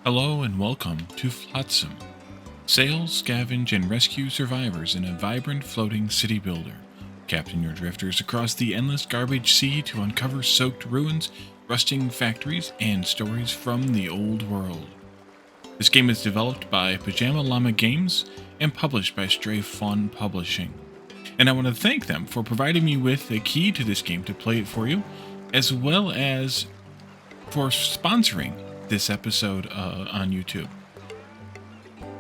Hello and welcome to Flotsam. Sail, scavenge, and rescue survivors in a vibrant floating city builder. Captain your drifters across the endless garbage sea to uncover soaked ruins, rusting factories, and stories from the old world. This game is developed by Pajama Llama Games and published by Stray Fawn Publishing. And I want to thank them for providing me with a key to this game to play it for you, as well as for sponsoring this episode on YouTube.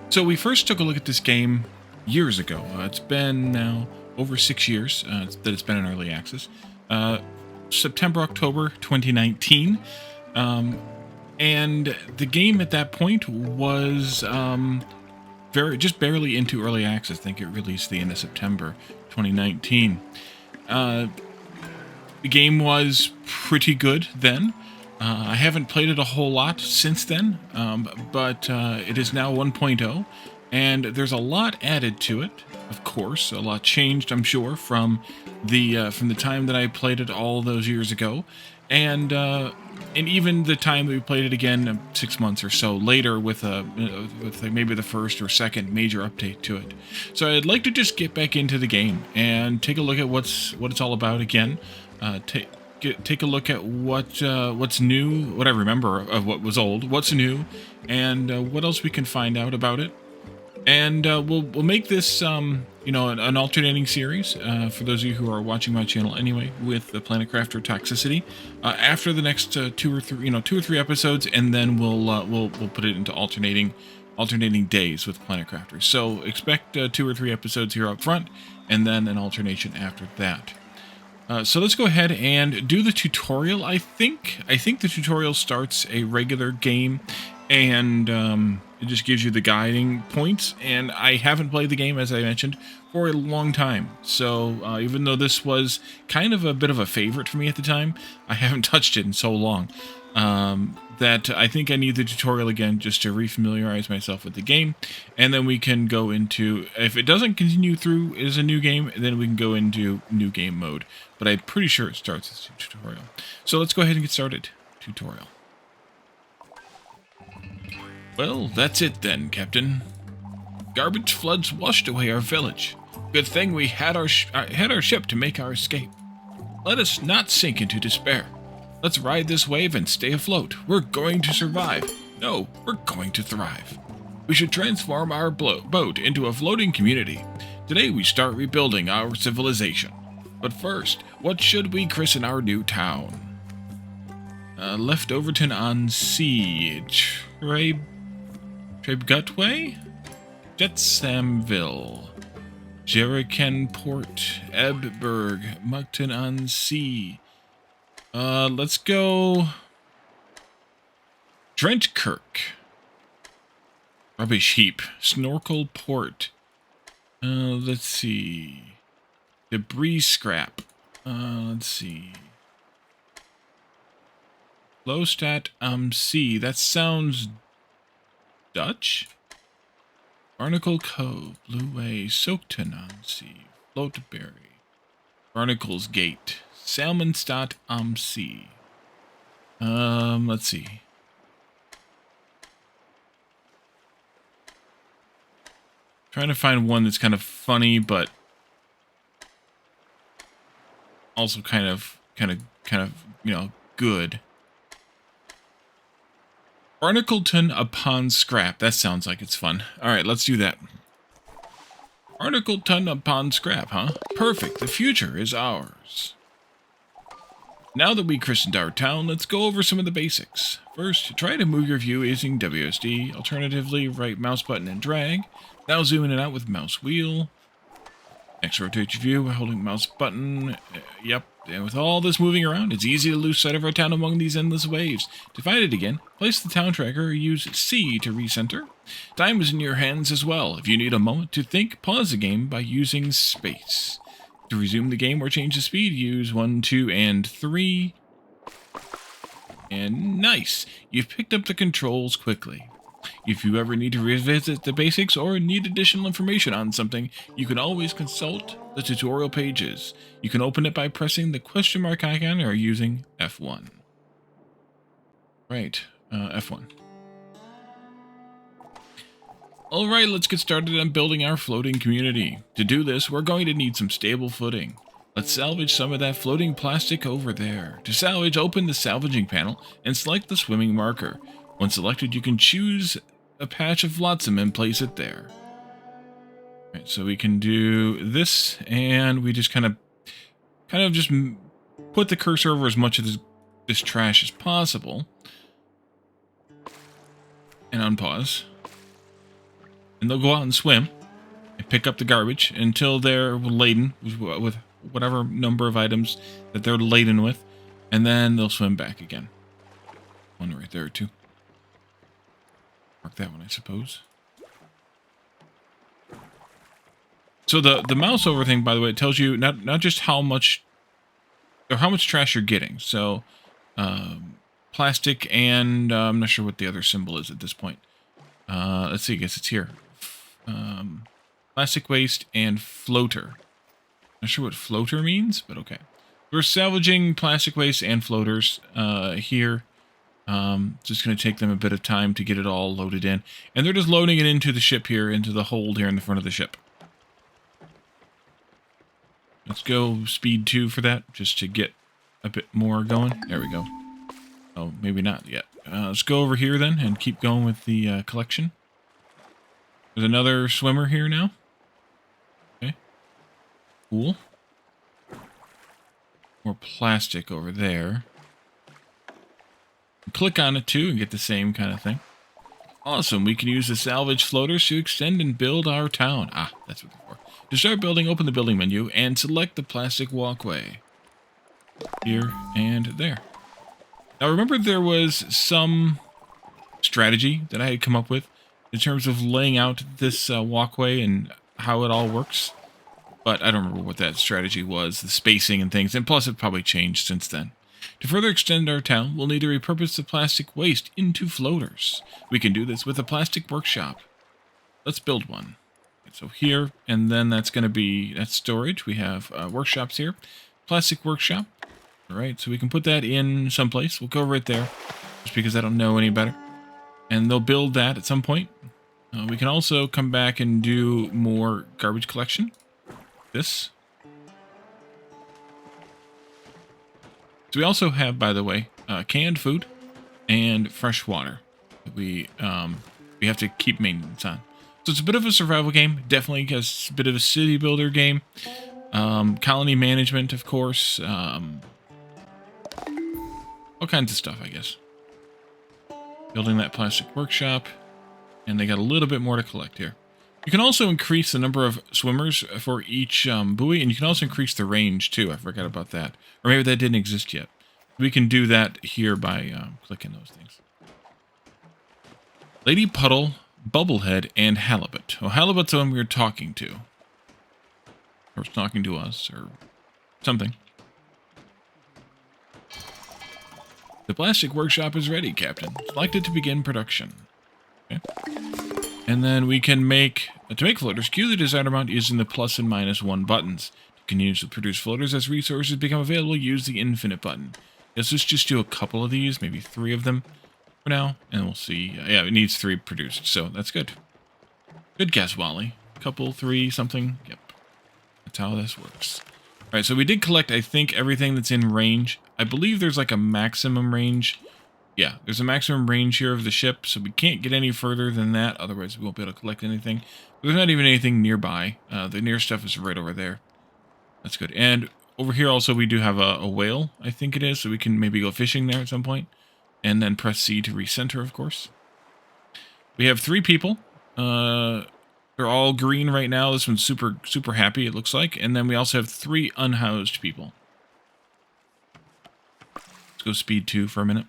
So we first took a look at this game years ago. It's been now over 6 years that it's been in early access. September, October 2019. And the game at that point was just barely into early access. I think it released the end of September 2019. The game was pretty good then. I haven't played it a whole lot since then, but it is now 1.0, and there's a lot added to it. Of course, a lot changed, I'm sure, from the time that I played it all those years ago, and even the time that we played it again 6 months or so later with maybe the first or second major update to it. So I'd like to just get back into the game and take a look at what it's all about again. Take a look at what's new, what I remember of what was old, what's new, and what else we can find out about it. And we'll make this an alternating series for those of you who are watching my channel anyway, with the Planet Crafter Toxicity after the next two or three episodes, and then we'll put it into alternating days with Planet Crafter. So expect 2 or 3 episodes here up front, and then an alternation after that. So let's go ahead and do the tutorial. I think the tutorial starts a regular game, and it just gives you the guiding points. And I haven't played the game, as I mentioned, for a long time. So even though this was kind of a bit of a favorite for me at the time, I haven't touched it in so long that I think I need the tutorial again just to refamiliarize myself with the game. And then we can go into, if it doesn't continue through as a new game, then we can go into new game mode. But I'm pretty sure it starts as a tutorial. So let's go ahead and get started. Tutorial. Well, that's it then, Captain. Garbage floods washed away our village. Good thing we had our ship to make our escape. Let us not sink into despair. Let's ride this wave and stay afloat. We're going to survive. No, we're going to thrive. We should transform our boat into a floating community. Today we start rebuilding our civilization. But first, what should we christen our new town? Leftoverton-on-Sea. Trebgutway? Jetsamville. Jerricanport. Ebberg. Muckton-on-Sea. Let's go Drentkirk. Rubbish heap. Snorkel Port. Let's see. Debris scrap. Let's see. Lowstat Sea. That sounds Dutch. Barnacle Cove. Blue Way. Soakton-on-Sea. Floatberry. Barnacle's Gate. Salmonstadt am See. Let's see. Trying to find one that's kind of funny, but also kind of, good. Barnacleton upon Scrap. That sounds like it's fun. All right, let's do that. Barnacleton upon Scrap, huh? Perfect. The future is ours. Now that we christened our town, let's go over some of the basics. First, try to move your view using WSD. Alternatively, right mouse button and drag. Now zoom in and out with mouse wheel. Next, rotate your view by holding mouse button. Yep, and with all this moving around, it's easy to lose sight of our town among these endless waves. To find it again, place the town tracker or use C to recenter. Time is in your hands as well. If you need a moment to think, pause the game by using space. To resume the game or change the speed, use 1, 2, and 3. And nice! You've picked up the controls quickly. If you ever need to revisit the basics or need additional information on something, you can always consult the tutorial pages. You can open it by pressing the question mark icon or using F1. Right, F1. Alright, let's get started on building our floating community. To do this, we're going to need some stable footing. Let's salvage some of that floating plastic over there. To salvage, open the salvaging panel and select the swimming marker. Once selected, you can choose a patch of Flotsam and place it there. Alright, so we can do this, and we just kind of just put the cursor over as much of this trash as possible. And unpause. And they'll go out and swim and pick up the garbage until they're laden with whatever number of items that they're laden with. And then they'll swim back again. One right there, too. Mark that one, I suppose. So the mouse over thing, by the way, it tells you not just how much trash you're getting. So plastic and I'm not sure what the other symbol is at this point. Let's see, I guess it's here. Plastic waste and floater. Not sure what floater means, but okay. We're salvaging plastic waste and floaters here. Just going to take them a bit of time to get it all loaded in. And they're just loading it into the ship here, into the hold here in the front of the ship. Let's go speed 2 for that, just to get a bit more going. There we go. Oh, maybe not yet. Let's go over here then and keep going with the collection. There's another swimmer here now. Okay. Cool. More plastic over there. Click on it too and get the same kind of thing. Awesome. We can use the salvage floaters to extend and build our town. Ah, that's what they're for. To start building, open the building menu and select the plastic walkway. Here and there. Now remember there was some strategy that I had come up with in terms of laying out this walkway and how it all works. But I don't remember what that strategy was, the spacing and things, and plus it probably changed since then. To further extend our town, we'll need to repurpose the plastic waste into floaters. We can do this with a plastic workshop. Let's build one. So here, and then that's going to be, that's storage. We have workshops here. Plastic workshop. All right, so we can put that in someplace. We'll go right there, just because I don't know any better. And they'll build that at some point. We can also come back and do more garbage collection. This. So we also have, by the way, canned food and fresh water that we have to keep maintenance on. So it's a bit of a survival game. Definitely a bit of a city builder game. Colony management, of course. All kinds of stuff, I guess. Building that plastic workshop. And they got a little bit more to collect here. You can also increase the number of swimmers for each buoy. And you can also increase the range, too. I forgot about that. Or maybe that didn't exist yet. We can do that here by clicking those things. Lady Puddle, Bubblehead, and Halibut. Oh, Halibut's the one we were talking to. Or it's talking to us, or something. The plastic workshop is ready, Captain. Select it to begin production. Okay. And then we can make, to make floaters, cue the desired amount using the plus and minus 1 buttons. To continue to produce floaters as resources become available, use the infinite button. Let's just do a couple of these, maybe 3 of them for now, and we'll see. Yeah, it needs 3 produced, so that's good. Good guess, Wally. Couple, 3, something. Yep. That's how this works. All right, so we did collect, I think, everything that's in range. I believe there's like a maximum range. Yeah, there's a maximum range here of the ship, so we can't get any further than that. Otherwise, we won't be able to collect anything. But there's not even anything nearby. The near stuff is right over there. That's good. And over here also we do have a whale, I think it is, so we can maybe go fishing there at some point. And then press C to recenter, of course. We have 3 people. They're all green right now. This one's super happy, it looks like. And then we also have 3 unhoused people. Let's go speed 2 for a minute.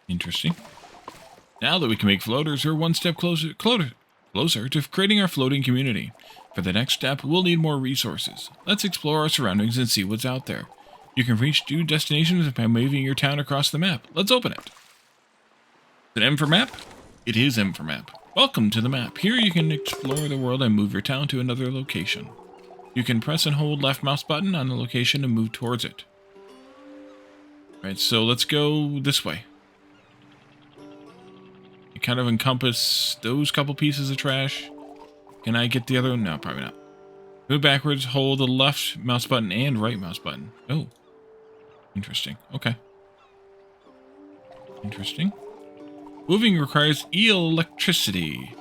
Interesting. Now that we can make floaters, we're one step closer to creating our floating community. For the next step, we'll need more resources. Let's explore our surroundings and see what's out there. You can reach new destinations by moving your town across the map. Let's open it. Is it M for map? It is M for map. Welcome to the map. Here you can explore the world and move your town to another location. You can press and hold left mouse button on the location and move towards it. Right, so let's go this way. You kind of encompass those couple pieces of trash. Can I get the other one? No, probably not. Move backwards, hold the left mouse button and right mouse button. Oh. Interesting. Okay. Interesting. Moving requires electricity.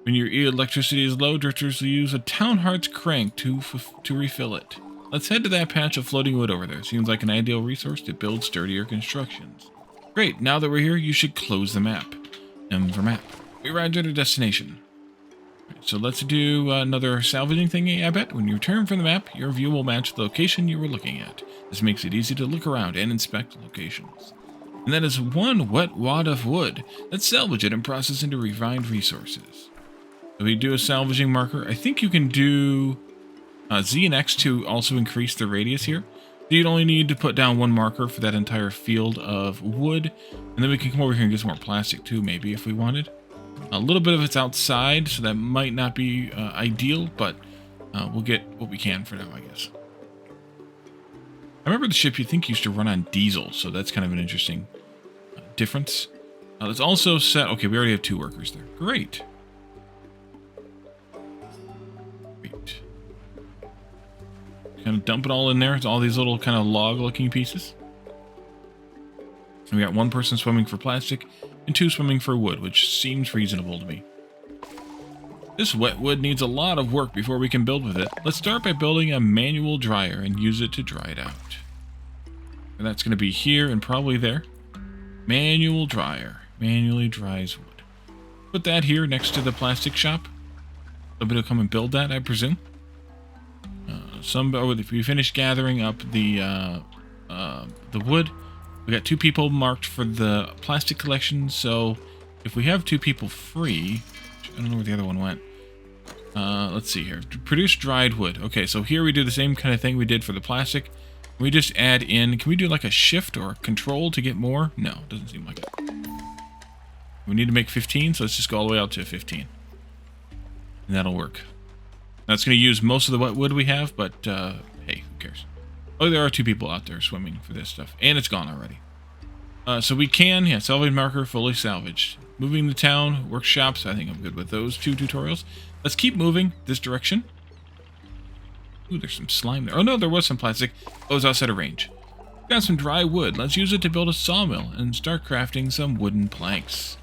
When your electricity is low, drifters will use a Town Heart's crank to refill it. Let's head to that patch of floating wood over there. Seems like an ideal resource to build sturdier constructions. Great, now that we're here, you should close the map. M for map. We arrived at our destination. So let's do another salvaging thingy, I bet. When you return from the map, your view will match the location you were looking at. This makes it easy to look around and inspect locations. And that is one wet wad of wood. Let's salvage it and process into refined resources. So we do a salvaging marker. I think you can do Z and X to also increase the radius here. So you'd only need to put down one marker for that entire field of wood. And then we can come over here and get some more plastic too, maybe, if we wanted. A little bit of it's outside, so that might not be ideal, but we'll get what we can for now, I guess. I remember the ship you think used to run on diesel, so that's kind of an interesting difference. Let's also set... Okay, we already have 2 workers there. Great. Great. Kind of dump it all in there. It's all these little kind of log-looking pieces. And we got 1 person swimming for plastic and 2 swimming for wood, which seems reasonable to me. This wet wood needs a lot of work before we can build with it. Let's start by building a manual dryer and use it to dry it out. And that's going to be here and probably there. Manual dryer. Manually dries wood. Put that here next to the plastic shop. Somebody will come and build that, I presume. If we finish gathering up the wood, we got 2 people marked for the plastic collection. So if we have 2 people free, I don't know where the other one went. Let's see here. Produce dried wood. Okay, so here we do the same kind of thing we did for the plastic. We just add in, can we do like a shift or a control to get more? No, doesn't seem like it. We need to make 15, so let's just go all the way out to 15. And that'll work. That's going to use most of the wet wood we have, but hey, who cares? Oh, there are 2 people out there swimming for this stuff, and it's gone already. So we can, yeah, salvage marker fully salvaged. Moving the town, workshops, I think I'm good with those 2 tutorials. Let's keep moving this direction. Ooh, there's some slime there. Oh no, there was some plastic. Oh, it was outside of range. Got some dry wood. Let's use it to build a sawmill and start crafting some wooden planks.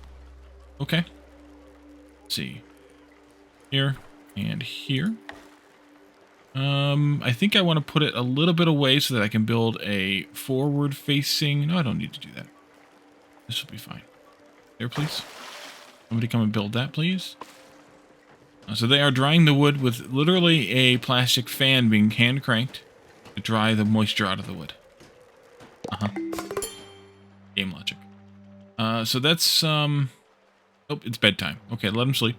Okay. Let's see. Here and here. I think I want to put it a little bit away so that I can build a forward-facing... No, I don't need to do that. This will be fine. There, please. Somebody come and build that, please. So they are drying the wood with literally a plastic fan being hand-cranked to dry the moisture out of the wood. Game logic. So that's... Oh, it's bedtime. Okay, let them sleep.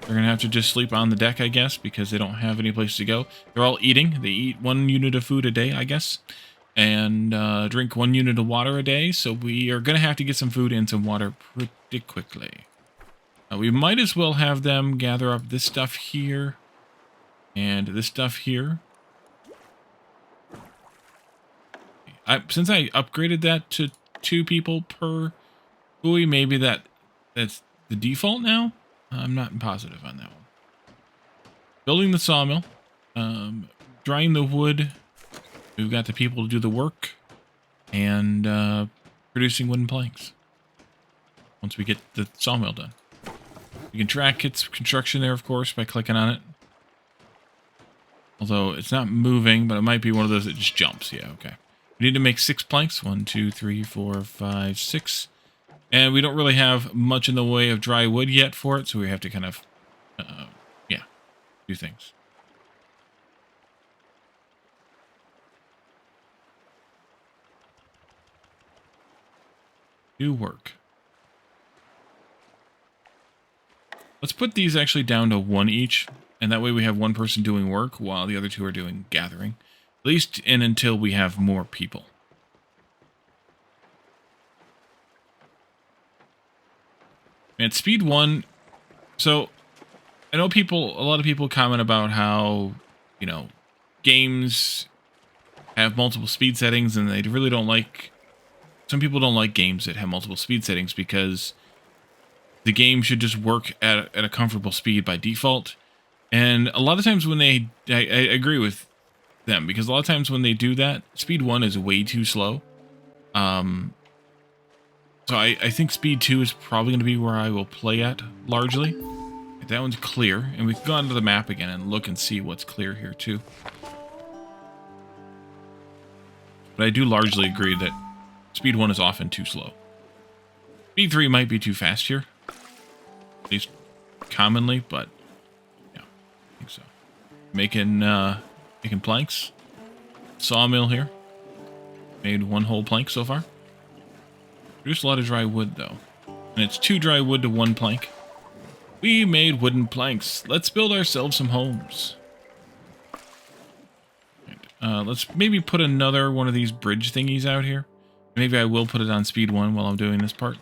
They're going to have to just sleep on the deck, I guess, because they don't have any place to go. They're all eating. They eat 1 unit of food a day, I guess. And drink 1 unit of water a day. So we are going to have to get some food and some water pretty quickly. We might as well have them gather up this stuff here. And this stuff here. Since I upgraded that to 2 people per buoy, maybe that's the default now? I'm not positive on that one. Building the sawmill. Drying the wood. We've got the people to do the work. And producing wooden planks. Once we get the sawmill done. You can track its construction there, of course, by clicking on it. Although it's not moving, but it might be one of those that just jumps. Yeah, okay. We need to make 6 planks. 1, 2, 3, 4, 5, 6. And we don't really have much in the way of dry wood yet for it, so we have to kind of, yeah, do things. Do work. Let's put these actually down to 1 each, and that way we have 1 person doing work while the other 2 are doing gathering. At least until we have more people. Man, at speed 1, so I know a lot of people comment about how, you know, games have multiple speed settings, and they really don't like, some people don't like games that have multiple speed settings because the game should just work at a comfortable speed by default. And a lot of times when I agree with them, because a lot of times when they do that, speed 1 is way too slow. So I think speed 2 is probably going to be where I will play at largely. That one's clear, and we can go onto the map again and look and see what's clear here too. But I do largely agree that speed 1 is often too slow. Speed 3 might be too fast here, at least commonly, but yeah, I think so. Making planks. Sawmill here. Made 1 whole plank so far. Produced a lot of dry wood though, and it's 2 dry wood to 1 plank. We made wooden planks. Let's build ourselves some homes. Let's maybe put another one of these bridge thingies out here. Maybe I will put it on speed 1 while I'm doing this part.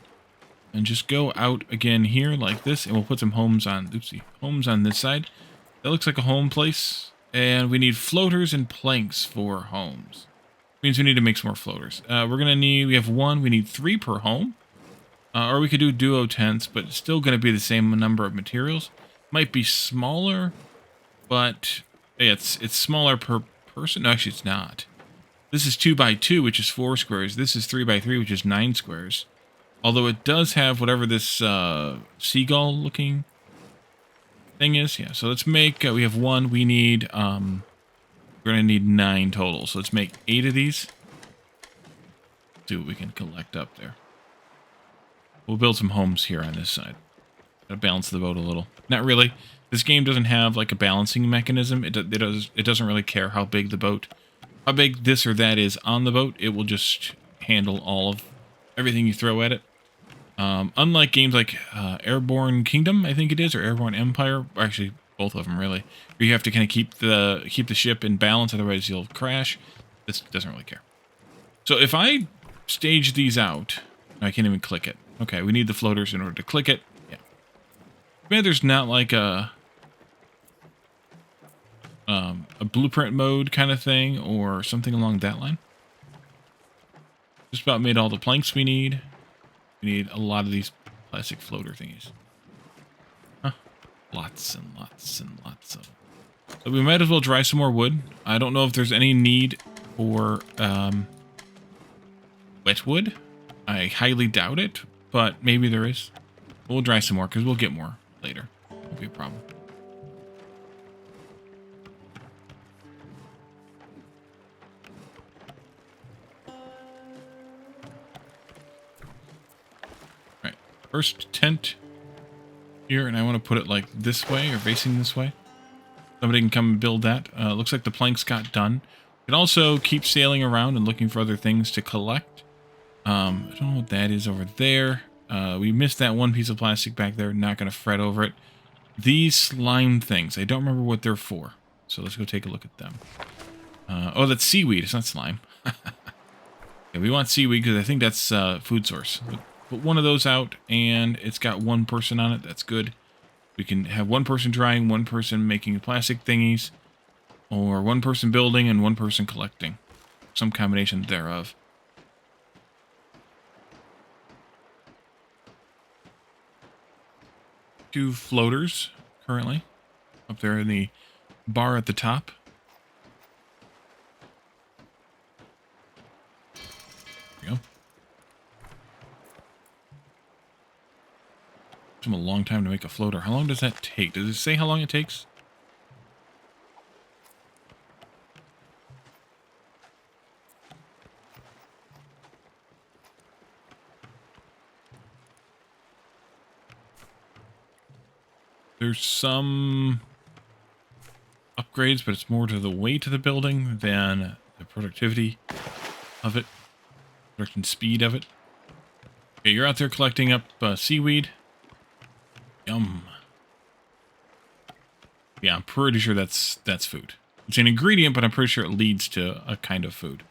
And just go out again here like this, and we'll put some homes on, homes on this side. That looks like a home place. And we need floaters and planks for homes. Means we need to make some more floaters. We have 1, we need 3 per home. Or we could do duo tents, but it's still going to be the same number of materials. Might be smaller, but yeah, it's smaller per person. No, actually, it's not. This is 2 by 2, which is 4 squares. This is 3 by 3, which is 9 squares. Although it does have whatever this seagull-looking thing is. Yeah, so let's make, we have 1. We need, we're going to need 9 total. So let's make 8 of these. See what we can collect up there. We'll build some homes here on this side. Gotta balance the boat a little. Not really. This game doesn't have like a balancing mechanism. It doesn't really care how big this or that is on the boat. It will just handle all of everything you throw at it. Unlike games like Airborne Kingdom, I think it is, or Airborne Empire. Actually, both of them really. Where you have to kind of keep the ship in balance, otherwise you'll crash. This doesn't really care. So if I stage these out, I can't even click it. Okay, we need the floaters in order to click it. Yeah. Maybe there's not like a blueprint mode kind of thing or something along that line. Just about made all the planks we need. We need a lot of these plastic floater thingies. Huh. Lots and lots and lots of. So we might as well dry some more wood. I don't know if there's any need for wet wood. I highly doubt it, but maybe there is. We'll dry some more because we'll get more later. Won't be a problem. Alright, first tent here, and I want to put it like this way or facing this way. Somebody can come and build that. Looks like the planks got done. You can also keep sailing around and looking for other things to collect. I don't know what that is over there. We missed that one piece of plastic back there. Not going to fret over it. These slime things. I don't remember what they're for. So let's go take a look at them. Oh, that's seaweed. It's not slime. Yeah, we want seaweed because I think that's food source. Put one of those out, and it's got 1 person on it. That's good. We can have 1 person drying, 1 person making plastic thingies, or 1 person building and 1 person collecting. Some combination thereof. Two floaters currently up there in the bar at the top. There we go. Took them a long time to make a floater. How long does that take? Does it say how long it takes? There's some upgrades, but it's more to the weight of the building than the productivity of it, production speed of it. Okay, you're out there collecting up seaweed. Yum. Yeah, I'm pretty sure that's food. It's an ingredient, but I'm pretty sure it leads to a kind of food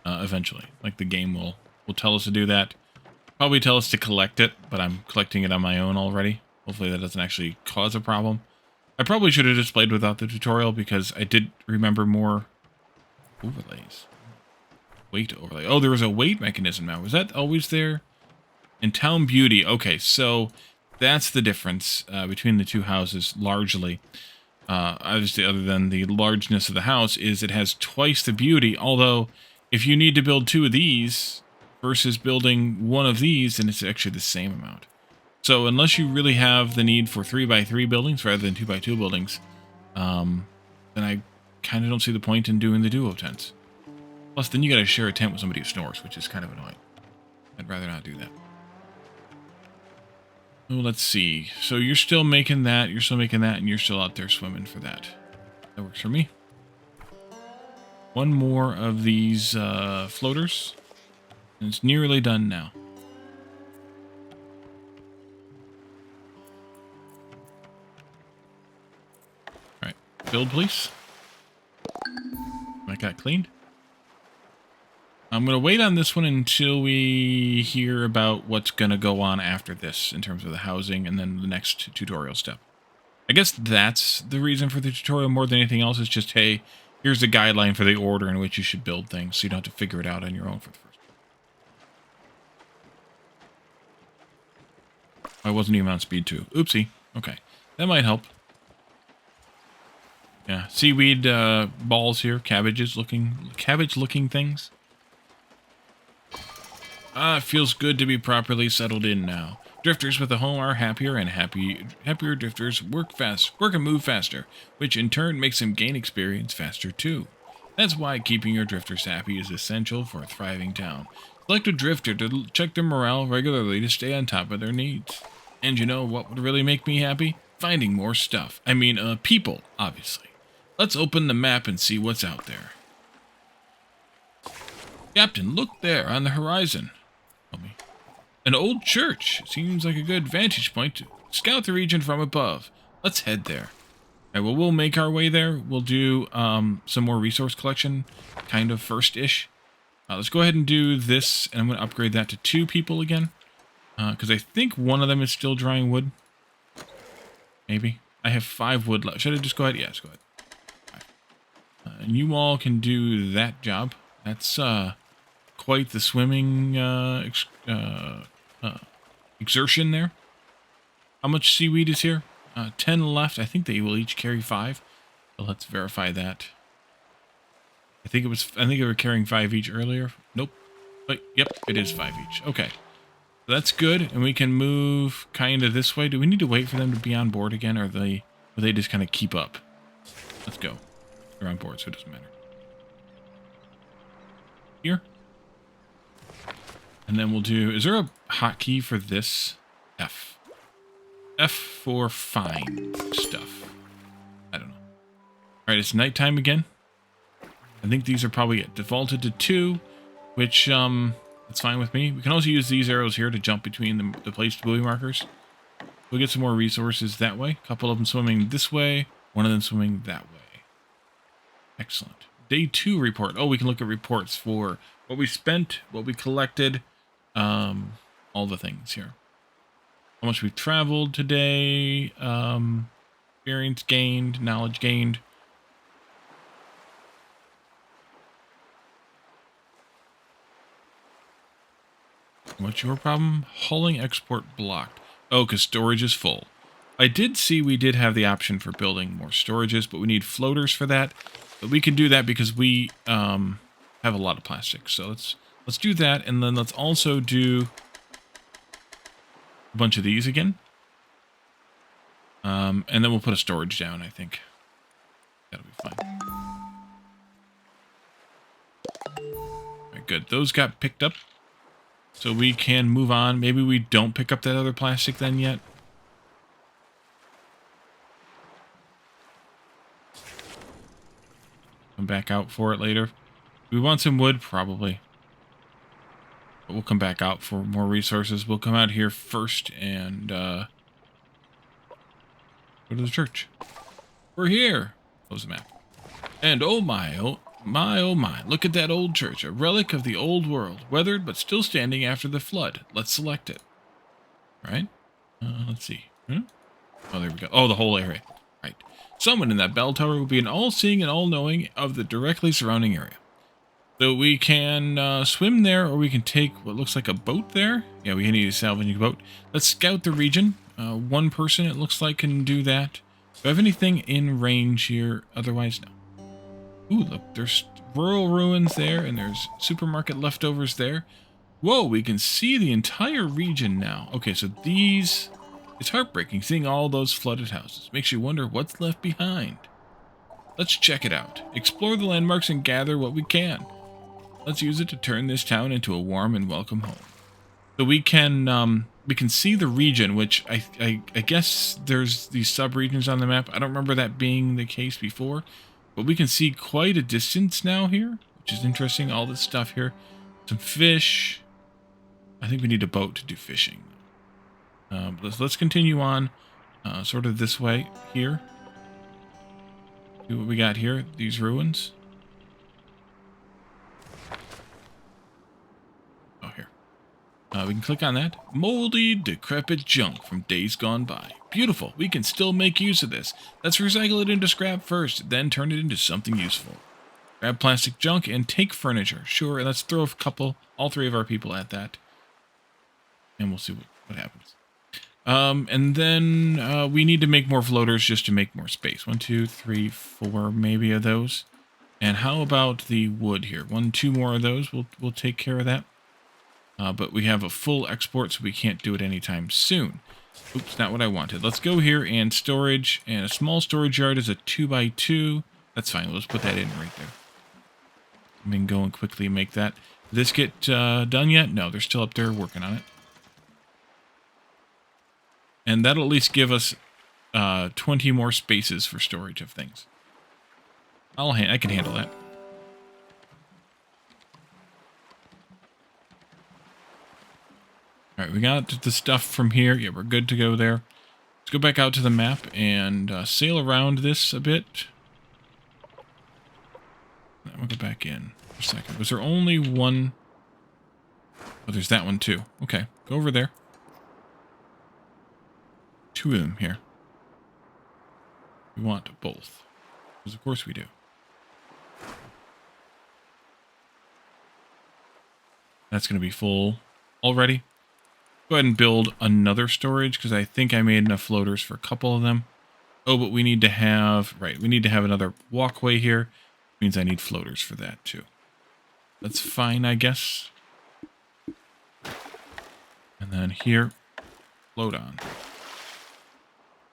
eventually. Like the game will tell us to do that. Probably tell us to collect it, but I'm collecting it on my own already. Hopefully that doesn't actually cause a problem. I probably should have displayed without the tutorial because I did remember more overlays. Weight overlay. Oh, there was a weight mechanism now. Was that always there? In Town Beauty. Okay, so that's the difference between the two houses, largely. Obviously, other than the largeness of the house, is it has twice the beauty. Although, if you need to build 2 of these versus building 1 of these, then it's actually the same amount. So unless you really have the need for 3x3 buildings rather than 2x2 buildings, then I kind of don't see the point in doing the duo tents. Plus, then you got to share a tent with somebody who snores, which is kind of annoying. I'd rather not do that. Oh, let's see. So you're still making that, and you're still out there swimming for that. That works for me. 1 more of these floaters, and it's nearly done now. Alright, build please. I got cleaned. I'm going to wait on this one until we hear about what's going to go on after this in terms of the housing and then the next tutorial step. I guess that's the reason for the tutorial more than anything else. Is just, hey, here's the guideline for the order in which you should build things, so you don't have to figure it out on your own for the first time. I wasn't even on speed 2. Oopsie. Okay. That might help. Yeah. Seaweed balls here. Cabbage-looking things. Ah, it feels good to be properly settled in now. Drifters with a home are happier, and happier drifters work and move faster, which in turn makes them gain experience faster too. That's why keeping your drifters happy is essential for a thriving town. Select a drifter to check their morale regularly to stay on top of their needs. And you know what would really make me happy? Finding more stuff. I mean, people, obviously. Let's open the map and see what's out there. Captain, look there on the horizon. An old church. Seems like a good vantage point to scout the region from above. Let's head there. All right, well, we'll make our way there. We'll do some more resource collection, kind of first-ish. Let's go ahead and do this, and I'm going to upgrade that to 2 people again. Because I think one of them is still drying wood. Maybe. I have 5 wood left. Should I just go ahead? Yes, go ahead. And you all can do that job. That's quite the swimming exertion there. How much seaweed is here? 10 left. I think they will each carry 5. So let's verify that. I think they were carrying 5 each earlier. Nope. But yep, it is 5 each. Okay. So that's good, and we can move kind of this way. Do we need to wait for them to be on board again, or will they just kind of keep up? Let's go. They're on board, so it doesn't matter. Here. And then we'll do... Is there a hotkey for this? F. F for find stuff. I don't know. Alright, it's nighttime again. I think these are probably defaulted to 2, which, that's fine with me. We can also use these arrows here to jump between the placed buoy markers. We'll get some more resources that way. A couple of them swimming this way, one of them swimming that way. Excellent. Day 2 report. Oh, we can look at reports for what we spent, what we collected, all the things here. How much we've traveled today, experience gained, knowledge gained. What's your problem? Hauling export blocked. Oh, because storage is full. I did see we did have the option for building more storages, but we need floaters for that. But we can do that because we have a lot of plastic. So let's do that, and then let's also do a bunch of these again. And then we'll put a storage down, I think. That'll be fine. All right, good. Those got picked up. So we can move on. Maybe we don't pick up that other plastic then yet. Come back out for it later. Do we want some wood? Probably. But we'll come back out for more resources. We'll come out here first and go to the church. We're here. Close the map. And oh my, My oh my, look at that old church, a relic of the old world, weathered but still standing after the flood. Let's select it. Right? Let's see. Oh, there we go. Oh, the whole area. Right. Someone in that bell tower will be an all-seeing and all-knowing of the directly surrounding area. So we can swim there, or we can take what looks like a boat there. Yeah, we need a salvaging boat. Let's scout the region. One person, it looks like, can do that. Do I have anything in range here? Otherwise, no. Ooh, look, there's rural ruins there, and there's supermarket leftovers there. Whoa, we can see the entire region now. Okay, so these... It's heartbreaking seeing all those flooded houses. Makes you wonder what's left behind. Let's check it out. Explore the landmarks and gather what we can. Let's use it to turn this town into a warm and welcome home. So we can see the region, which I guess there's these sub-regions on the map. I don't remember that being the case before. But we can see quite a distance now here, which is interesting. All this stuff here. Some fish. I think we need a boat to do fishing. Let's continue on sort of this way here. See what we got here. These ruins. Oh, here. We can click on that. Moldy, decrepit junk from days gone by. Beautiful. We can still make use of this. Let's recycle it into scrap first, then turn it into something useful. Grab plastic junk and take furniture. Sure, let's throw all three of our people at that. And we'll see what happens. And then we need to make more floaters just to make more space. 1, 2, 3, 4 maybe of those. And how about the wood here? 1, 2 more of those. We'll take care of that. But we have a full export, so we can't do it anytime soon. Oops, not what I wanted. Let's go here and storage. And a small storage yard is a 2x2. That's fine. Let's put that in right there. I mean, go and quickly make that. Did this get done yet? No, they're still up there working on it. And that'll at least give us 20 more spaces for storage of things. I can handle that. Alright, we got the stuff from here. Yeah, we're good to go there. Let's go back out to the map and sail around this a bit. Then we'll go back in for a second. Was there only one? Oh, there's that one too. Okay, go over there. 2 of them here. We want both. Because of course we do. That's going to be full already. Go ahead and build another storage because I think I made enough floaters for a couple of them. Oh, but we need to have... Right, we need to have another walkway here. Means I need floaters for that too. That's fine, I guess. And then here, float on.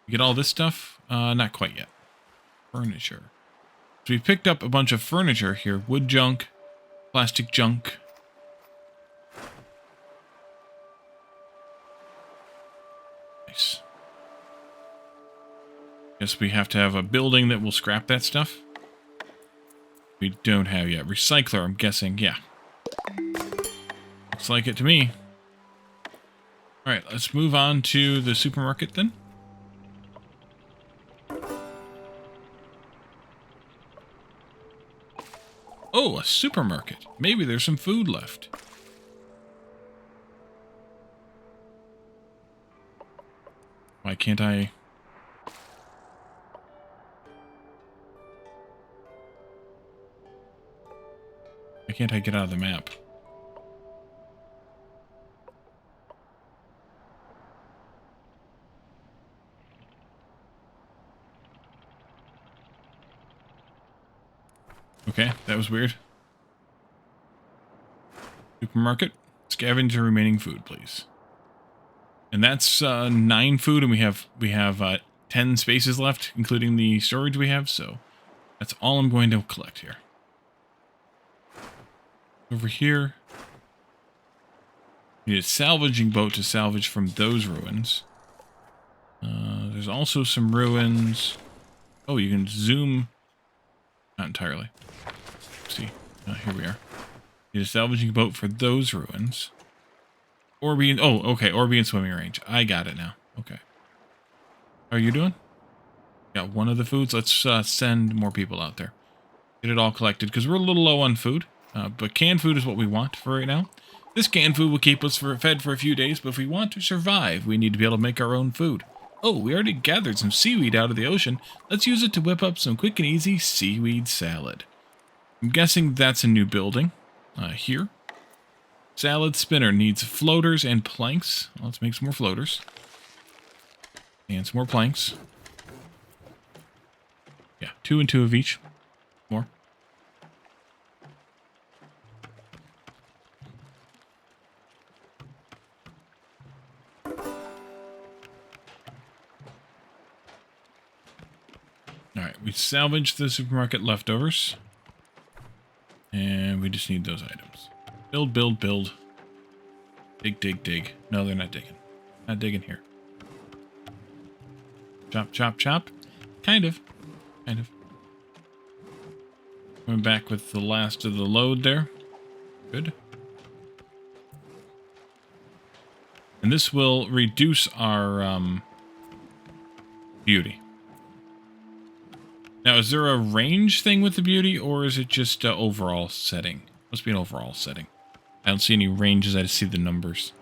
You get all this stuff? Not quite yet. Furniture. So we picked up a bunch of furniture here. Wood junk, plastic junk. Nice. Guess we have to have a building that will scrap that stuff. We don't have yet. Recycler, I'm guessing. Yeah. Looks like it to me. Alright, let's move on to the supermarket then. Oh, a supermarket. Maybe there's some food left. Why can't I... Why can't I get out of the map? Okay, that was weird. Supermarket. Scavenge the remaining food, please. And that's 9 food, and we have 10 spaces left, including the storage we have. So that's all I'm going to collect here. Over here, we need a salvaging boat to salvage from those ruins. There's also some ruins. Oh, you can zoom. Not entirely. Let's see. Here we are. Need a salvaging boat for those ruins. Or be in, oh, okay, or be in swimming range. I got it now. Okay. How are you doing? Got one of the foods. Let's send more people out there. Get it all collected because we're a little low on food. But canned food is what we want for right now. This canned food will keep us fed for a few days, but if we want to survive, we need to be able to make our own food. Oh, we already gathered some seaweed out of the ocean. Let's use it to whip up some quick and easy seaweed salad. I'm guessing that's a new building. Here. Salad spinner needs floaters and planks. Well, let's make some more floaters. And some more planks. Yeah, 2 and 2 of each. More. Alright, we salvaged the supermarket leftovers. And we just need those items. Build, build, build. Dig, dig, dig. No, they're not digging. Not digging here. Chop, chop, chop. Kind of. Kind of. Coming back with the last of the load there. Good. And this will reduce our beauty. Now, is there a range thing with the beauty, or is it just overall setting? Must be an overall setting. I don't see any ranges, I just see the numbers.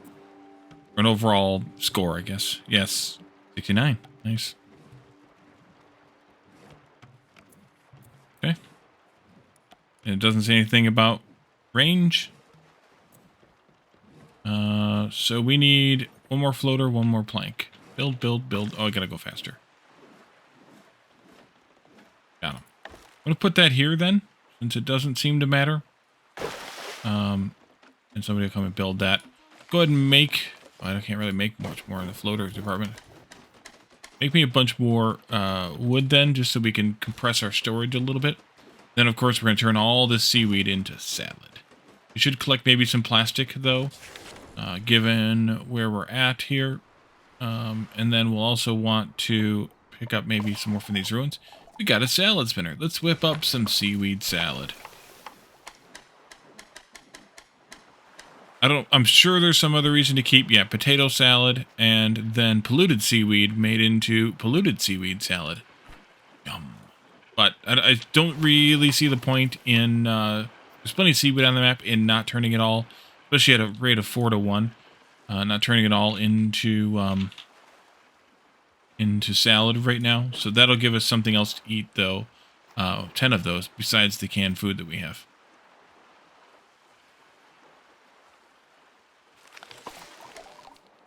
Or an overall score, I guess. Yes, 69. Nice. Okay. And it doesn't say anything about range. So we need one more floater, one more plank. Build, build, build. Oh, I gotta go faster. Got him. I'm gonna put that here then, since it doesn't seem to matter. And somebody will come and build that. Go ahead and make... Well, I can't really make much more in the floaters department. Make me a bunch more wood then, just so we can compress our storage a little bit. Then, of course, we're going to turn all this seaweed into salad. We should collect maybe some plastic, though, given where we're at here. And then we'll also want to pick up maybe some more from these ruins. We got a salad spinner. Let's whip up some seaweed salad. I'm sure there's some other reason to keep, yeah, potato salad and then polluted seaweed made into polluted seaweed salad. Yum. But I don't really see the point in, there's plenty of seaweed on the map, in not turning it all, especially at a rate of 4 to 1, not turning it all into salad right now. So that'll give us something else to eat, though. 10 of those, besides the canned food that we have.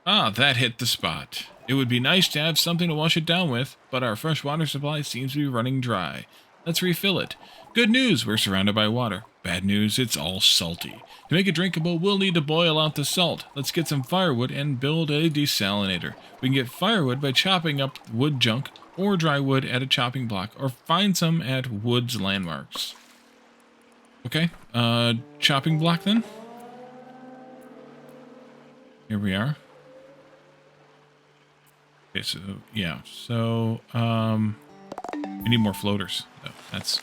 Ah, that hit the spot. It would be nice to have something to wash it down with, but our fresh water supply seems to be running dry. Let's refill it. Good news, we're surrounded by water. Bad news, it's all salty. To make it drinkable, we'll need to boil out the salt. Let's get some firewood and build a desalinator. We can get firewood by chopping up wood junk, or dry wood at a chopping block, or find some at Woods Landmarks. Okay, chopping block then? Here we are. Okay, so, yeah, so, we need more floaters, though. That's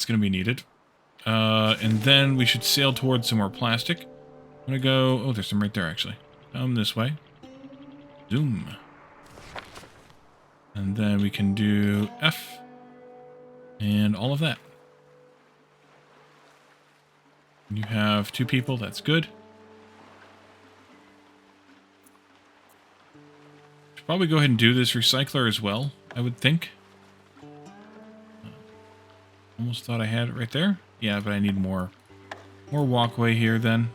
gonna be needed. And then we should sail towards some more plastic. I'm gonna go, oh, there's some right there, actually. Come this way. Zoom. And then we can do F. And all of that. You have 2 people, that's good. Probably go ahead and do this recycler as well, I would think. Almost thought I had it right there. Yeah, but I need more walkway here then.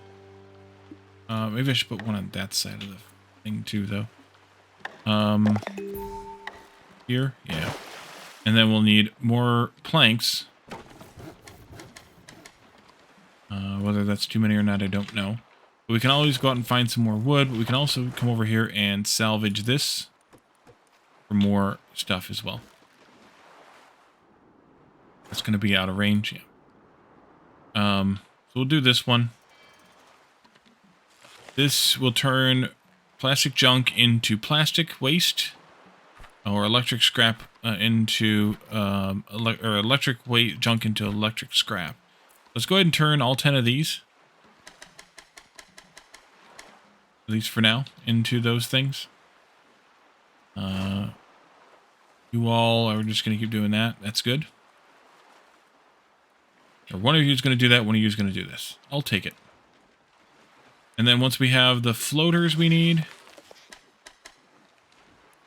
Maybe I should put one on that side of the thing too, though. Here, yeah. And then we'll need more planks. Whether that's too many or not, I don't know. But we can always go out and find some more wood, but we can also come over here and salvage this for more stuff as well. That's going to be out of range, yeah. So we'll do this one. This will turn plastic junk into plastic waste, or electric scrap into, or electric junk into electric scrap. Let's go ahead and turn all 10 of these, at least for now, into those things. You all are just going to keep doing that. That's good. Or one of you is going to do that, one of you is going to do this. I'll take it. And then once we have the floaters we need,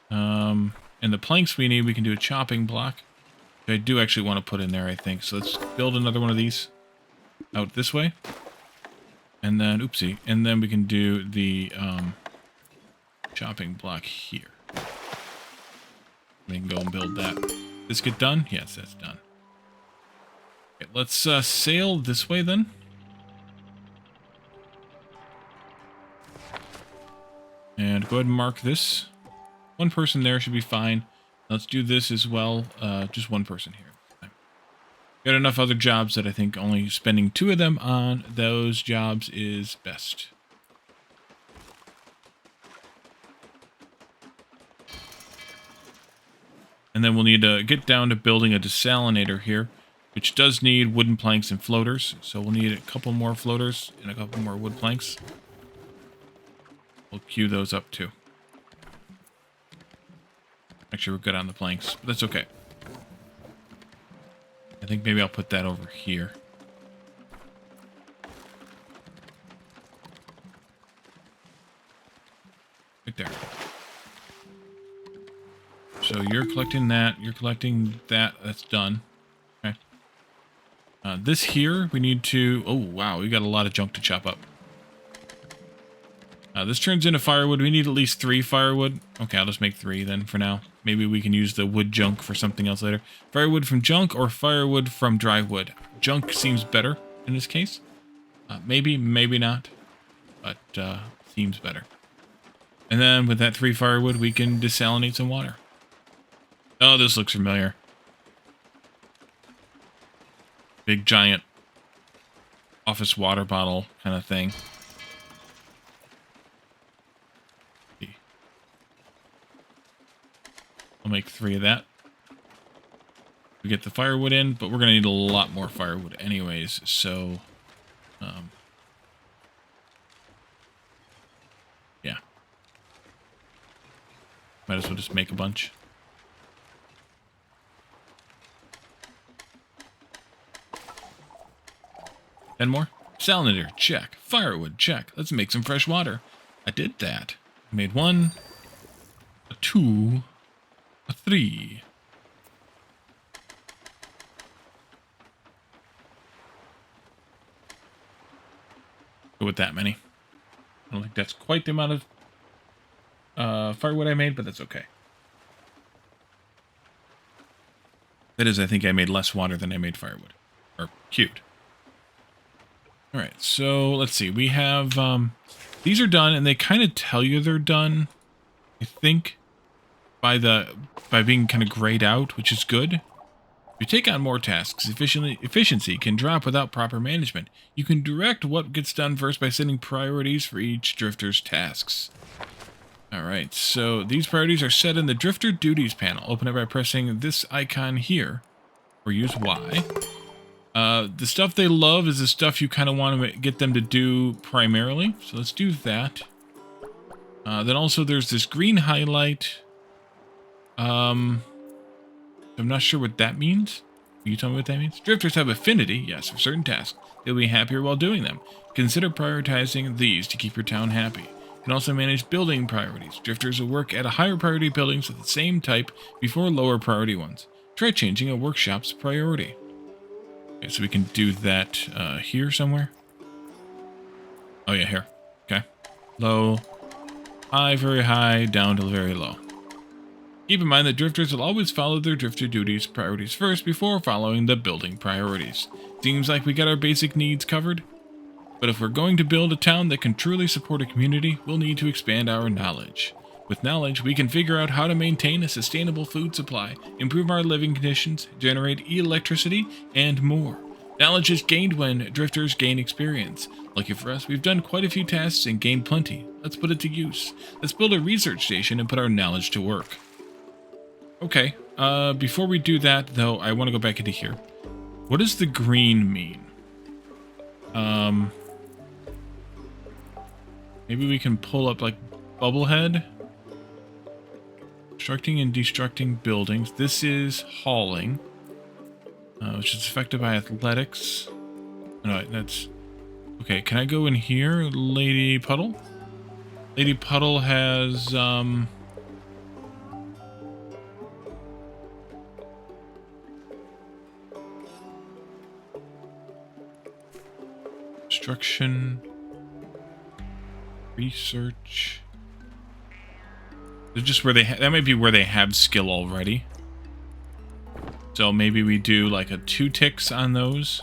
and the planks we need, we can do a chopping block. I do actually want to put in there, I think. So let's build another one of these out this way. And then, oopsie, and then we can do the chopping block here. We can go and build that. This get done? Yes, that's done. Okay, let's sail this way then. And go ahead and mark this. One person there should be fine. Let's do this as well. Just one person here. Got enough other jobs that I think only spending 2 of them on those jobs is best. And then we'll need to get down to building a desalinator here, which does need wooden planks and floaters. So we'll need a couple more floaters and a couple more wood planks. We'll queue those up too. Actually, we're good on the planks, but that's okay. I think maybe I'll put that over here. Right there. So you're collecting that, you're collecting that, that's done. Okay. This here, we need to... Oh, wow, we got a lot of junk to chop up. This turns into firewood. We need at least 3 firewood. Okay, I'll just make 3 then for now. Maybe we can use the wood junk for something else later. Firewood from junk or firewood from dry wood. Junk seems better in this case. Maybe, maybe not. But seems better. And then with that 3 firewood, we can desalinate some water. Oh, this looks familiar. Big giant office water bottle kind of thing. I'll make 3 of that. We get the firewood in, but we're going to need a lot more firewood anyways, so... yeah. Might as well just make a bunch. And more. Salinator, check. Firewood, check. Let's make some fresh water. I did that. I made 1, a 2, a 3. Go with that many. I don't think that's quite the amount of firewood I made, but that's okay. That is, I think I made less water than I made firewood. Or cubed. Alright, so let's see. We have... these are done, and they kind of tell you they're done, I think, by being kind of grayed out, which is good. If you take on more tasks, efficiency can drop without proper management. You can direct what gets done first by setting priorities for each drifter's tasks. Alright, so these priorities are set in the Drifter Duties panel. Open it by pressing this icon here, or use Y. The stuff they love is the stuff you kind of want to get them to do primarily. So let's do that. Then also there's this green highlight. I'm not sure what that means. Can you tell me what that means? Drifters have affinity, yes, for certain tasks. They'll be happier while doing them. Consider prioritizing these to keep your town happy. You can also manage building priorities. Drifters will work at a higher priority buildings of the same type before lower priority ones. Try changing a workshop's priority. Okay, so we can do that here somewhere. Oh yeah, here. Okay. Low, high, very high, down to very low. Keep in mind that drifters will always follow their drifter duties priorities first before following the building priorities. Seems like we got our basic needs covered. But if we're going to build a town that can truly support a community, we'll need to expand our knowledge. With knowledge, we can figure out how to maintain a sustainable food supply, improve our living conditions, generate electricity, and more. Knowledge is gained when drifters gain experience. Lucky for us, we've done quite a few tasks and gained plenty. Let's put it to use. Let's build a research station and put our knowledge to work. Okay, before we do that, though, I want to go back into here. What does the green mean? Maybe we can pull up, like, Bubblehead? Constructing and destructing buildings. This is hauling, which is affected by athletics. No, that's... Okay, can I go in here, Lady Puddle? Lady Puddle has, construction, research. They're just where they that might be where they have skill already. So maybe we do like a 2 ticks on those,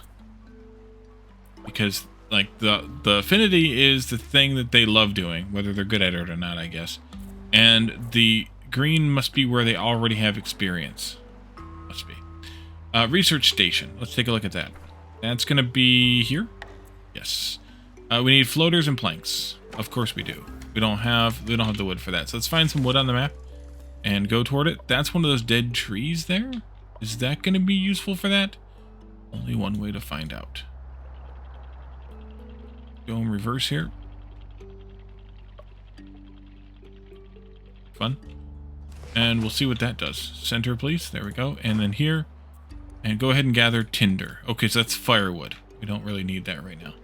because like the affinity is the thing that they love doing, whether they're good at it or not, I guess. And the green must be where they already have experience. Must be. Research station. Let's take a look at that. That's gonna be here. Yes. We need floaters and planks. Of course we do. We don't have the wood for that. So let's find some wood on the map and go toward it. That's one of those dead trees there. Is that going to be useful for that? Only one way to find out. Go in reverse here. Fun. And we'll see what that does. Center, please. There we go. And then here. And go ahead and gather tinder. Okay, so that's firewood. We don't really need that right now.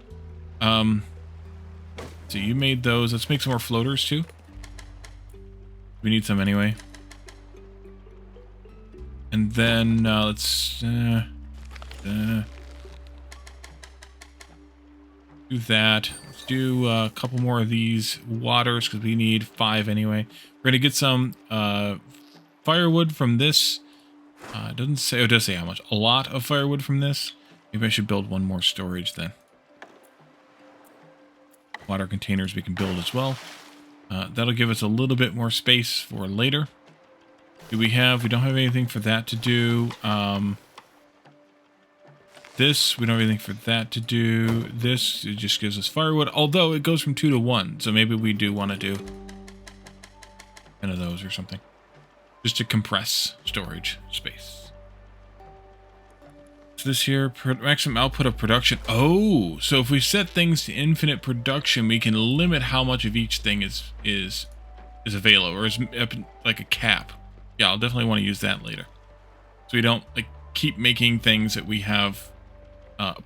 So you made those. Let's make some more floaters too. We need some anyway. And then let's do that. Let's do a couple more of these waters because we need 5 anyway. We're gonna get some firewood from this. It doesn't say. Oh, it does say how much. A lot of firewood from this. Maybe I should build one more storage then. Water containers we can build as well. That'll give us a little bit more space for later. We don't have anything for that to do. This, we don't have anything for that to do. This, it just gives us firewood, although it goes from 2 to 1. So maybe we do want to do 10 of those or something. Just to compress storage space. So this here, maximum output of production. Oh, so if we set things to infinite production, we can limit how much of each thing is available, or is like a cap. Yeah, I'll definitely want to use that later. So we don't like keep making things that we have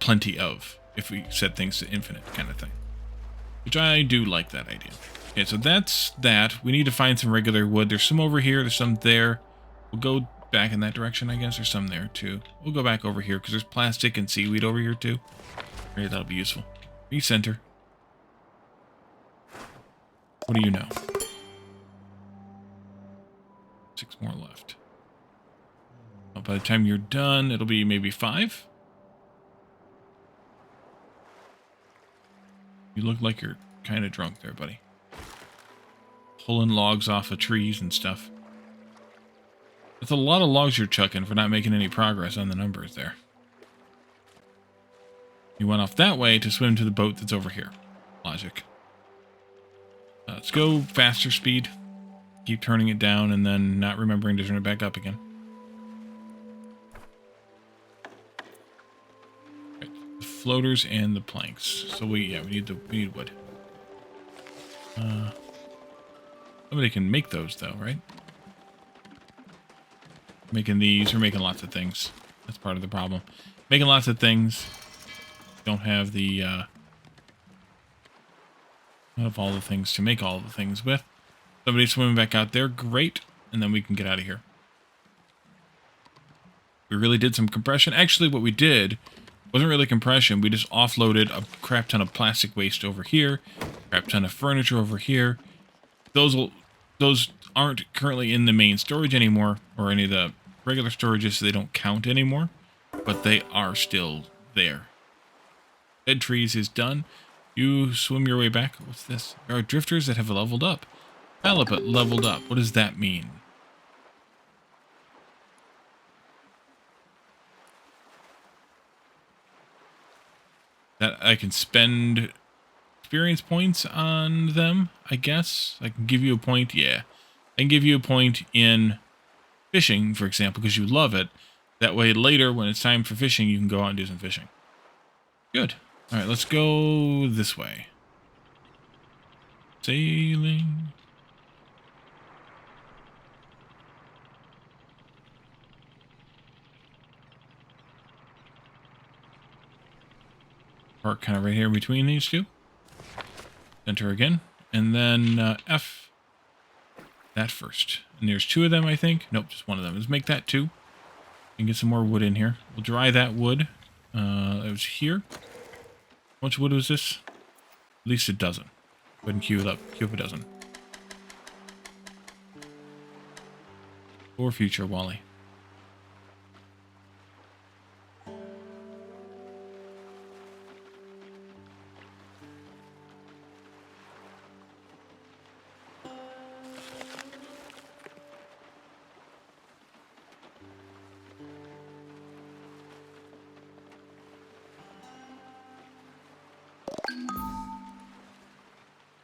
plenty of if we set things to infinite kind of thing. Which I do like that idea. Okay, so that's that. We need to find some regular wood. There's some over here, there's some there. We'll go back in that direction, I guess. There's some there too. We'll go back over here because there's plastic and seaweed over here too. Maybe that'll be useful. Recenter. What do you know? 6 more left. Well, by the time you're done, it'll be maybe 5. You look like you're kind of drunk there, buddy. Pulling logs off of trees and stuff. That's a lot of logs you're chucking for not making any progress on the numbers there. You went off that way to swim to the boat that's over here. Logic. Let's go faster speed. Keep turning it down and then not remembering to turn it back up again. Right. The floaters and the planks. So we need wood. Somebody can make those though, right? Making these, we're making lots of things. That's part of the problem. Making lots of things. Don't have the of all the things to make all the things with. Somebody swimming back out there, great. And then we can get out of here. We really did some compression. Actually, what we did wasn't really compression. We just offloaded a crap ton of plastic waste over here, crap ton of furniture over here. Those aren't currently in the main storage anymore, or any of the regular storages, so they don't count anymore, but they are still there. Dead trees is done. You swim your way back. What's this? There are drifters that have leveled up. Halibut leveled up. What does that mean? That I can spend experience points on them, I guess. I can give you a point. Yeah. I can give you a point in fishing, for example, because you love it. That way later, when it's time for fishing, you can go out and do some fishing. Good. All right, let's go this way. Sailing. Park kind of right here between these two. Enter again. And then F that first. And there's 2 of them, I think. Nope, just 1 of them. Let's make that 2. And get some more wood in here. We'll dry that wood. It was here. How much wood was this? At least a dozen. Go ahead and queue it up. Queue up a dozen. For future Wally.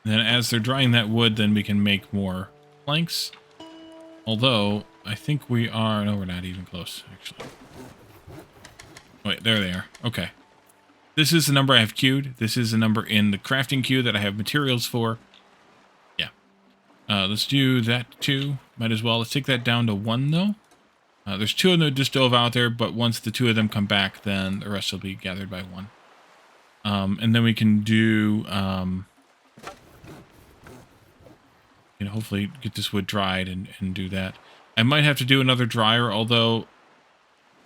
And then as they're drying that wood, then we can make more planks. Although, I think we are... No, we're not even close, actually. Wait, there they are. Okay. This is the number I have queued. This is the number in the crafting queue that I have materials for. Yeah. Let's do that too. Might as well. Let's take that down to 1, though. There's 2 of them just dove out there, but once the 2 of them come back, then the rest will be gathered by 1. And then we can do... hopefully get this wood dried and do that. I might have to do another dryer, although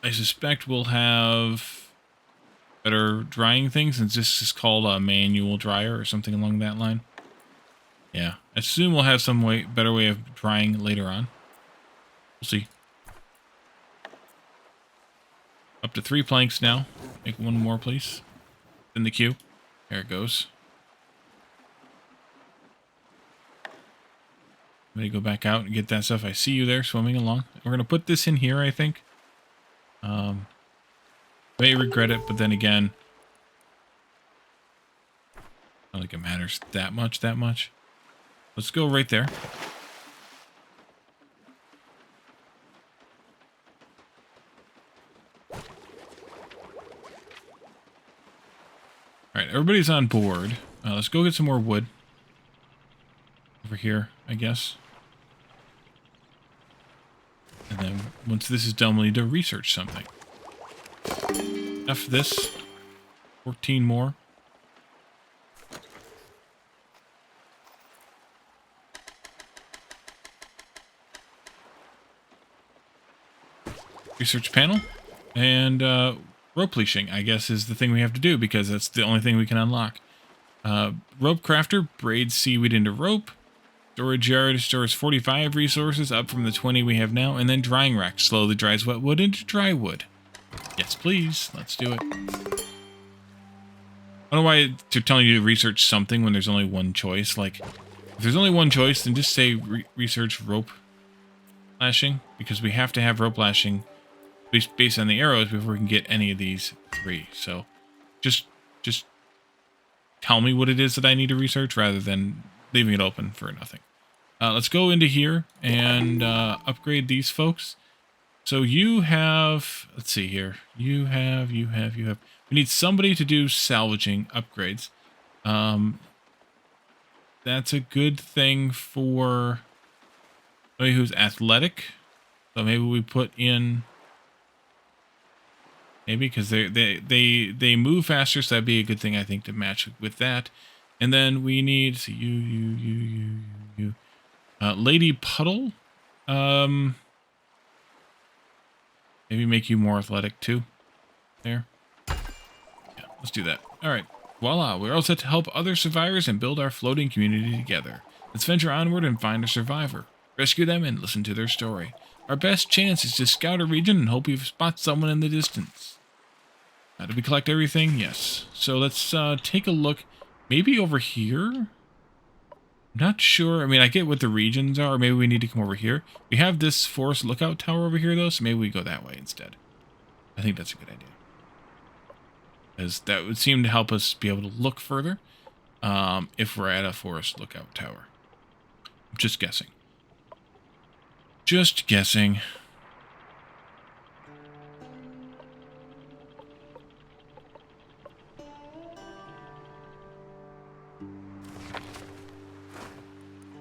I suspect we'll have better drying things, since this is called a manual dryer or something along that line. Yeah, I assume we'll have some better way of drying later on. We'll see. Up to 3 planks now. Make 1 more, please. In the queue. There it goes. Let me go back out and get that stuff. I see you there swimming along. We're going to put this in here, I think. May regret it, but then again, I don't think it matters that much. Let's go right there. Alright, everybody's on board. Let's go get some more wood. Over here, I guess. And then once this is done, we'll need to research something. F this. 14 more. Research panel. And rope leashing, I guess, is the thing we have to do, because that's the only thing we can unlock. Rope crafter braids seaweed into rope. Storage yard stores 45 resources, up from the 20 we have now. And then drying rack slowly dries wet wood into dry wood. Yes, please. Let's do it. I don't know why they're telling you to research something when there's only 1 choice. Like, if there's only 1 choice, then just say research rope lashing. Because we have to have rope lashing based on the arrows before we can get any of these 3. So, just tell me what it is that I need to research rather than leaving it open for nothing. Let's go into here and upgrade these folks. So you have, let's see here. You have. We need somebody to do salvaging upgrades. That's a good thing for somebody who's athletic. So maybe we put in, maybe because they move faster, so that'd be a good thing, I think, to match with that. And then we need, so you. Lady Puddle. Maybe make you more athletic too. There. Yeah, let's do that. All right. Voila, we're all set to help other survivors and build our floating community together. Let's venture onward and find a survivor. Rescue them and listen to their story. Our best chance is to scout a region and hope we spot someone in the distance. Did we collect everything? Yes. So let's take a look. Maybe over here? Not sure. I mean, I get what the regions are. Maybe we need to come over here. We have this forest lookout tower over here, though, so maybe we go that way instead. I think that's a good idea. Because that would seem to help us be able to look further if we're at a forest lookout tower. Just guessing. Just guessing.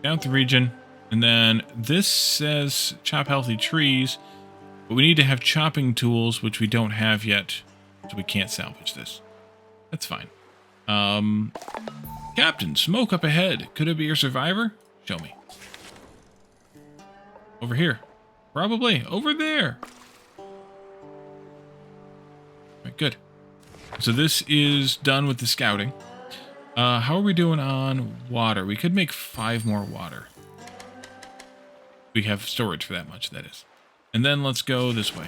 Down the region, and then this says chop healthy trees, but we need to have chopping tools, which we don't have yet, so we can't salvage this. That's fine. Captain, smoke up ahead. Could it be your survivor? Show me. Over here. Probably. Over there. Right, good. So this is done with the scouting. How are we doing on water? We could make 5 more water. We have storage for that much, that is. And then let's go this way.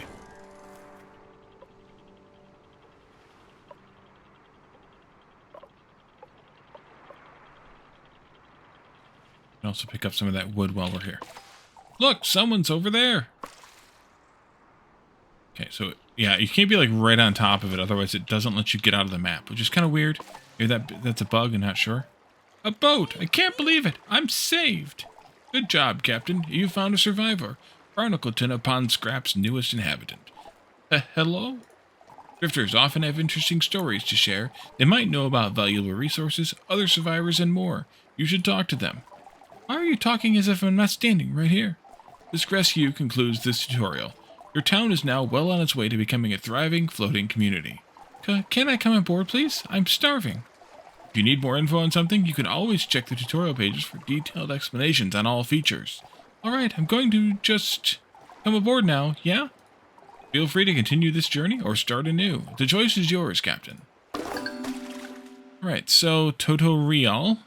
And also pick up some of that wood while we're here. Look, someone's over there. Okay, so yeah, you can't be like right on top of it, otherwise it doesn't let you get out of the map, which is kind of weird. Maybe that's a bug, I'm not sure. A boat! I can't believe it! I'm saved! Good job, Captain. You found a survivor. Barnacleton upon Scrap's newest inhabitant. Hello? Drifters often have interesting stories to share. They might know about valuable resources, other survivors, and more. You should talk to them. Why are you talking as if I'm not standing right here? This rescue concludes this tutorial. Your town is now well on its way to becoming a thriving, floating community. Can I come aboard, please? I'm starving. If you need more info on something, you can always check the tutorial pages for detailed explanations on all features. Alright, I'm going to just come aboard now, yeah? Feel free to continue this journey or start anew. The choice is yours, Captain. Alright, so Tutorial.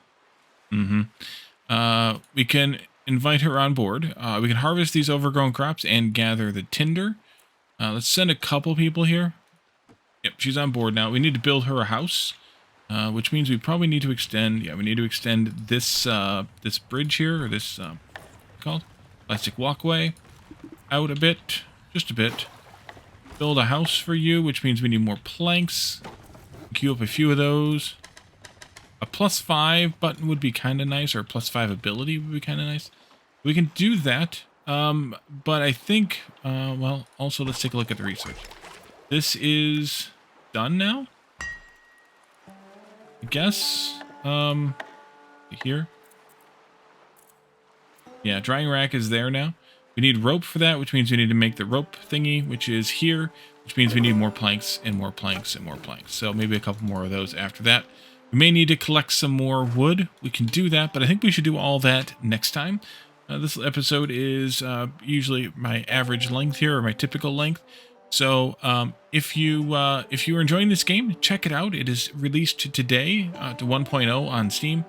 We can invite her on board. We can harvest these overgrown crops and gather the tinder. Let's send a couple people here. Yep, she's on board now. We need to build her a house, which means we probably need to extend. Yeah, we need to extend this this bridge here, or this what's it called plastic walkway, out a bit, just a bit. Build a house for you, which means we need more planks. Queue up a few of those. A +5 button would be kind of nice, or a +5 ability would be kind of nice. We can do that, but I think, well, also let's take a look at the research. This is done now, I guess. Here. Yeah, drying rack is there now. We need rope for that, which means we need to make the rope thingy, which is here, which means we need more planks and more planks and more planks. So maybe a couple more of those after that. We may need to collect some more wood. We can do that, but I think we should do all that next time. This episode is usually my average length here, or my typical length. So if you're enjoying this game, check it out. It is released today to 1.0 on Steam,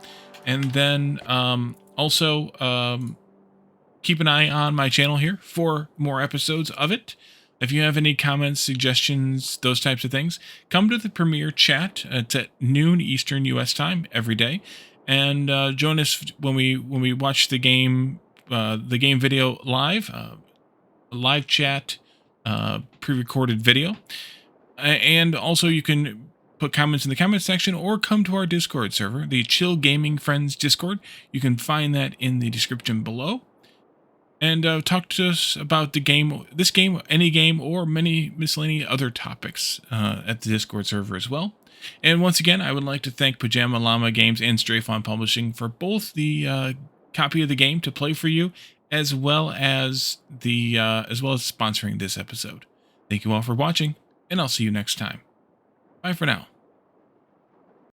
and then also keep an eye on my channel here for more episodes of it. If you have any comments, suggestions, those types of things, come to the premiere chat. It's at noon Eastern U.S. time every day, and join us when we watch the game video live, live chat, pre-recorded video, and also you can put comments in the comment section or come to our Discord server, the Chill Gaming Friends Discord. You can find that in the description below. And talk to us about the game, this game, any game, or many miscellaneous other topics at the Discord server as well. And once again, I would like to thank Pajama, Llama Games, and Strathon Publishing for both the copy of the game to play for you, as well as sponsoring this episode. Thank you all for watching, and I'll see you next time. Bye for now.